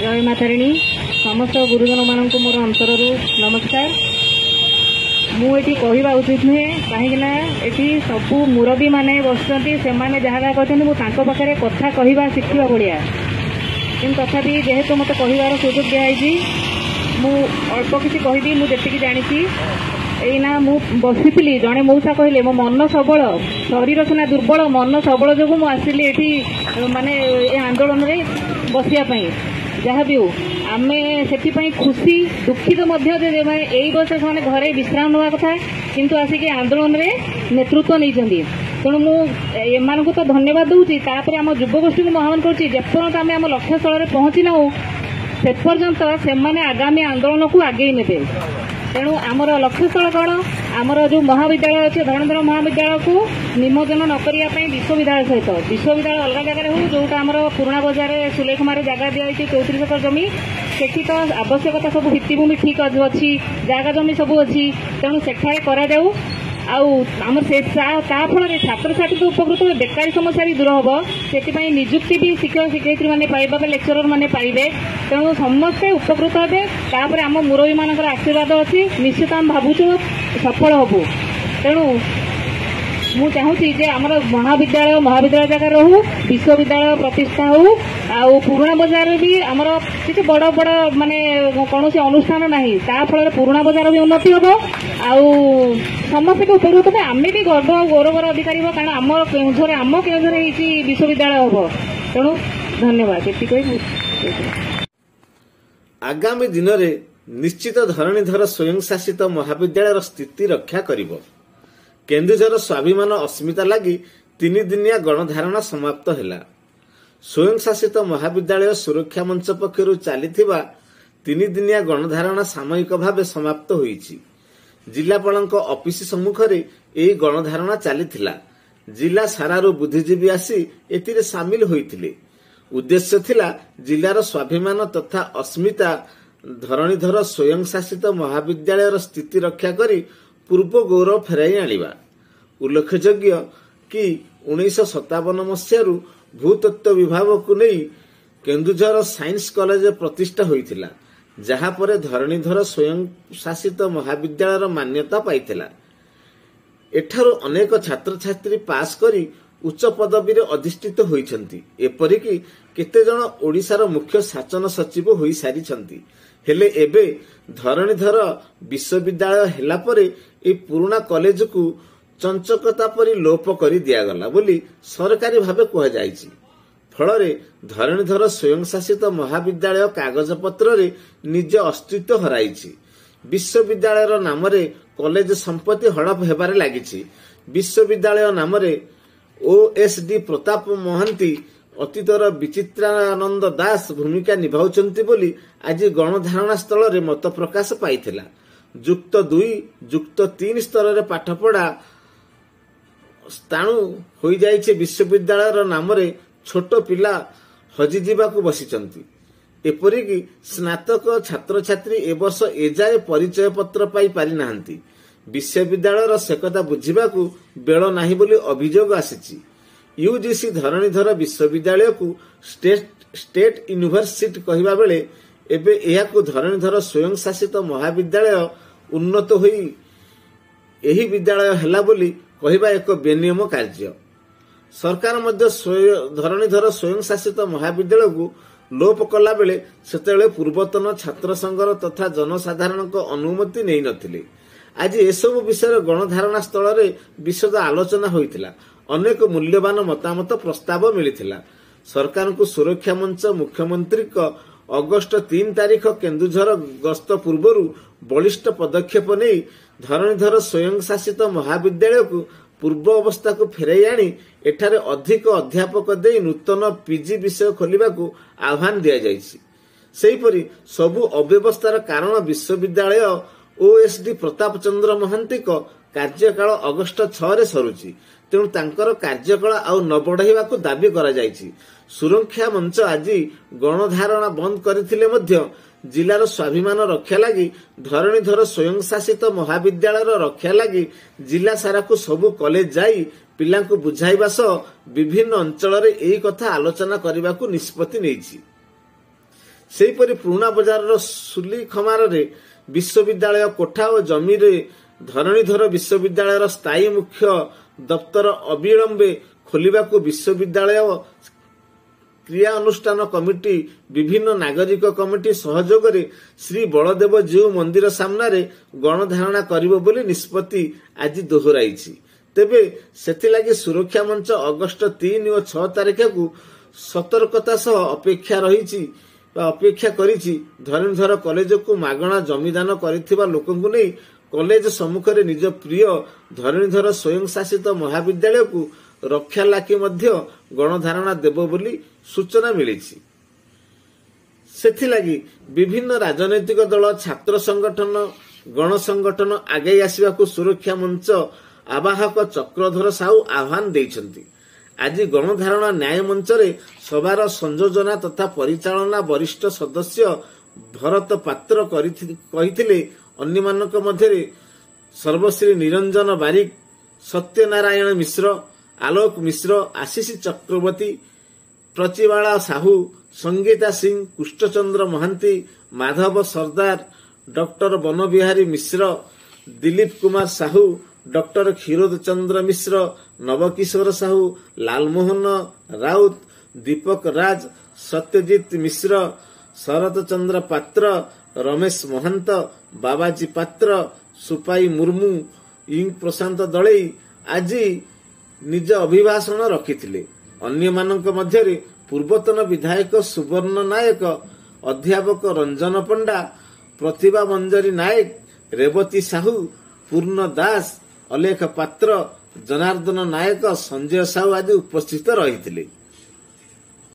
जय मातारिणी समस्त गुरुजन मान मोर अंतर नमस्कार। मुझे कहवा उचित नुहे कहीं सब मुरबी मैंने बसुँच से जहाँ कहते पाखे कथा कहवा शिखा भाया कि तथापि जेहेतु मत कहार सुजोग दिखाई अल्प किसी कहबी मुझे जानी एना मु बसी जड़े मौसा कहले मो मन सबल शरीर सीना दुर्बल मन सबल जो मुझे ये माने आंदोलन में बसापी जहाँ भी हो आम से खुशी दुखित यही बस से घरे विश्राम नवा कथा किंतु आसिक आंदोलन में नेतृत्व नहीं तेणु मुझे तो धन्यवाद दूसरी आम युवगोष्ठी को आह्वान करपर्यंत आम आम लक्ष्य स्थल में पहुंची नाऊ से पर्यंत से आगामी आंदोलन को आगे ने तेणु आमर लक्ष्यस्थल कौन आमर जो महाविद्यालय अच्छे धरणीधर महाविद्यालय को निमज्जन न करने विश्वविद्यालय सहित विश्वविद्यालय अलग जगह हो जोटा आमर पुराणा बजार सुलेखमार जगह दी 34 एकर जमी सेठी तो आवश्यकता सब भित्तिभूमि ठीक अच्छी जगह जमी सब अच्छी तेणु सेठारे करा जाऊ आमर से फल छात्र छात्री तो उपकृत हो बेकारी समस्या भी दूर हम से निजुक्ति भी शिक्षक शिक्षयित्री मैंने पाइबा लेक्चरर मैंने पाइबे तेणु समस्ते उपकृत हे आम मुरबी मान आशीर्वाद अच्छी निश्चित आम भावुँ सफल हबू तेणु मु चाहूँगी जे आमर महाविद्यालय जगह रहू विश्वविद्यालय प्रतिष्ठा हो आउ पुराणा बजार भी आमर किसी बड़ बड़ माने कौन अनुष्ठान ना फल पुराणा बजार भी उन्नति हम आउ समस्त को उपकृत हे आम भी गर्व गौरवर अधिकारी हो कारण आम केउझर विश्वविद्यालय हम तेणु धन्यवाद ये आगामी दिन में निश्चित धरणीधर स्वयं शासित महाविद्यालय स्थिति रक्षा करिबो। केन्दुझर स्वाभिमान अस्मिता लगी 3 दिनिया गणधारणा समाप्त हैला। स्वयं शासित महाविद्यालय सुरक्षा मंच पक्षरु चलीथिबा 3 दिनिया गणधारणा सामयिक भावे समाप्त होईछि। जिलापालଙ୍କ ऑफिस सम्मुख रे एई गणधारणा चलीथिला। जिला सारारु बुद्धिजीवी आसी एतिरे सामिल होइथिले। उद्देश्य थिला जिलार स्वाभिमान तथा अस्मिता धरणीधर स्वयं शासित महाविद्यालय स्थिति रक्षा करी पूर्व गौरव फेराई आनिबा। उल्लेखयोग्य कि 1957 मसीहारू भूतत्व विभाग को नहीं केन्दुझर साइंस कॉलेज प्रतिष्ठा होइथिला जहाँ पर धरणीधर स्वयं शासित महाविद्यालय मान्यता पाइथिला। एठारो अनेक छात्र छात्री पास करी उच्च पदवी रे अधिष्ठित होइछंती। एपरिकी केते जण ओडिशार मुख्य शासन सचिव होई सारिछंती। हेले एबे धरणीधर विश्वविद्यालय हेला परे ए पुराना कॉलेज को चंचकता परी लोप करी दियागला बोली सरकारी भावे कह जायछि। फलरे धरणीधर स्वयं शासित महाविद्यालय कागज पत्र रे निज अस्तित्व हराइछि। विश्वविद्यालय नाम रे कॉलेज संपत्ति हड़प हेबारे लागिछि। विश्वविद्यालय नाम रे ओएसडी प्रताप महांती अतीतर विचित्रानंद दास भूमिका निभाउचंती बोली आज गणधारणा स्थल रे मत प्रकाश पाइथिला। युक्त 2 युक्त 3 स्तर रे पाठपढ़ा स्थाणु हो जाइछे। विश्वविद्यालय नाम रे छोट पिला हजि जीवाकू बसिचंती। एपरिकी स्नातक छात्र छात्री ए वर्ष एजाए परिचय पत्र पाई पारि नाहंती। विश्वविद्यालय से कथा बुझिबाकू बेल नाही बोली अभियोग आसीछि। यूजीसी धरणीधर विश्वविद्यालय को स्टेट यूनिवर्सिटी कहवा बेले एबे एहाकू धरणीधर स्वयं शासित महाविद्यालय उन्नत होई एही विद्यालय हेला बोली कहवा एक बेनियम कार्य। सरकार मध्य धरणीधर स्वयं शासित महाविद्यालय को लोप कला बेले सेतेबेले पूर्वतन छात्र संघर तथा जनसाधारण अनुमति नहीं नथिले। आज एसबु विषय गणधारणा स्थल रे विशद आलोचना होइतिला। अनेक मूल्यवान मतामत प्रस्ताव मिलिथिला। सरकार को सुरक्षा मंच मुख्यमंत्री अगस्ट 3 तारीख केन्दुझर गस्त पूर्व बलिष्ठ पदक्षेप नहीं धरणीधर स्वयं शासित महाविद्यालय को पूर्व अवस्था को फेराई आनी एठारे अधिक अध्यापक दे नूतन पीजी विषय खोलिबा को आह्वान दिया जायछि। सेहीपरि सबु अव्यवस्थार कारण विश्वविद्यालय ओएसडी प्रताप चंद्र महांती कार्यकाल अगस्ट 6 रे सरुछि। तेणु तांकर कार्यकाल आउ न बढ़ाइबा को दाबी करा जायछि। सुरक्षा मंच आज गणधारणा बंद करथिले मध्य जिलार स्वाभिमान रक्षा लगी धरणीधर स्वयं शासित महाविद्यालय रक्षा लगी जिला सारा को सबु कॉलेज जाई पिला बुझाइबा सह विभिन्न अंचल रे एही कथा आलोचना करने को निष्पत्ति नेछि। ସେହିପରି ପୁରୁଣା ବଜାରର ସୁଲିଖମାରରେ ବିଶ୍ୱବିଦ୍ୟାଳୟ କୋଠା ଓ ଜମିରେ ଧରଣୀଧର ବିଶ୍ୱବିଦ୍ୟାଳୟର ସ୍ଥାୟୀ ମୁଖ୍ୟ ଦପ୍ତର ଅବିଳମ୍ବେ ଖୋଲିବାକୁ ବିଶ୍ୱବିଦ୍ୟାଳୟ କ୍ରିୟା ଅନୁଷ୍ଠାନ କମିଟି ବିଭିନ୍ନ ନାଗରିକ କମିଟି ସହଯୋଗରେ ଶ୍ରୀ ବଳଦେବ ଜୀଉ ମନ୍ଦିର ସାମ୍ନାରେ ଗଣଧାରଣା କରିବ ବୋଲି ନିଷ୍ପତ୍ତି ଆଜି ଦୋହରାଇଛି। ତେବେ ସେଥିଲାଗି ସୁରକ୍ଷା ମଞ୍ଚ ଅଗଷ୍ଟ 3 ଓ 6 ତାରିଖକୁ ସତର୍କତା ସହ ଅପେକ୍ଷା କରିଛି। ଧରଣୀଧର କଲେଜକୁ ମାଗଣା ଜମିଦାନ କରିଥିବା ଲୋକଙ୍କୁ ନେଇ କଲେଜ ସମ୍ମୁଖରେ ନିଜ ପ୍ରିୟ ଧରଣୀଧର ସ୍ୱୟଂଶାସିତ ମହାବିଦ୍ୟାଳୟକୁ ରକ୍ଷା ଲାଗି ମଧ୍ୟ ଗଣଧାରଣା ଦେବ ବୋଲି ସୂଚନା ମିଳିଛି। ସେଥିଲାଗି ବିଭିନ୍ନ ରାଜନୈତିକ ଦଳ, ଛାତ୍ର ସଂଗଠନ, ଗଣ ସଂଗଠନ ଆଗେଇ ଆସିବାକୁ ସୁରକ୍ଷା ମଞ୍ଚ ଆବାହକ ଚକ୍ରଧର ସାହୁ ଆହ୍ୱାନ ଦେଇଛନ୍ତି। ଆଜି ଗଣଧାରଣା ନ୍ୟାୟ ମଞ୍ଚରେ ସଭାର ସଂଯୋଜନା ତଥା ପରିଚାଳନା ବରିଷ୍ଠ ସଦସ୍ୟ ଭରତ ପାତ୍ର କହିଥିଲେ, ଅନ୍ୟମାନଙ୍କ ମଧ୍ୟରେ ସର୍ବଶ୍ରୀ ନିରଞ୍ଜନ ବାରିକ, ସତ୍ୟନାରାୟଣ ମିଶ୍ର, ଆଲୋକ ମିଶ୍ର, ଆଶିଷ ଚକ୍ରବର୍ତ୍ତୀ, ପ୍ରଚିବାଳା ସାହୁ, ସଙ୍ଗୀତା ସିଂ, କୃଷ୍ଣଚନ୍ଦ୍ର ମହାନ୍ତି, ମାଧବ ସର୍ଦ୍ଦାର, ଡକ୍ଟର ବନବିହାରୀ ମିଶ୍ର, ଦିଲ୍ଲୀପ କୁମାର ସାହୁ, ଡକ୍ଟର କ୍ଷୀରୋଦ ଚନ୍ଦ୍ର ମିଶ୍ର, ନବକିଶୋର ସାହୁ, ଲାଲମୋହନ ରାଉତ, ଦୀପକ ରାଜ, ସତ୍ୟଜିତ ମିଶ୍ର, ଶରତ ଚନ୍ଦ୍ର ପାତ୍ର, ରମେଶ ମହାନ୍ତ, ବାବାଜୀ ପାତ୍ର, ସୁପାଇ ମୁର୍ମୁ, ଇଂ ପ୍ରଶାନ୍ତ ଦଳେଇ ଆଜି ନିଜ ଅଭିଭାଷଣ ରଖିଥିଲେ। ଅନ୍ୟମାନଙ୍କ ମଧ୍ୟରେ ପୂର୍ବତନ ବିଧାୟକ ସୁବର୍ଣ୍ଣ ନାୟକ, ଅଧ୍ୟାପକ ରଞ୍ଜନ ପଣ୍ଡା, ପ୍ରତିଭା ମଞ୍ଜରୀ ନାୟକ, ରେବତୀ ସାହୁ, ପୂର୍ଣ୍ଣ ଦାସ, ଅଲେଖ ପାତ୍ର, ଜନାର୍ଦ୍ଦନ ନାୟକ, ସଞ୍ଜୟ ସାହୁ ଆଦି ଉପସ୍ଥିତ ରହିଥିଲେ।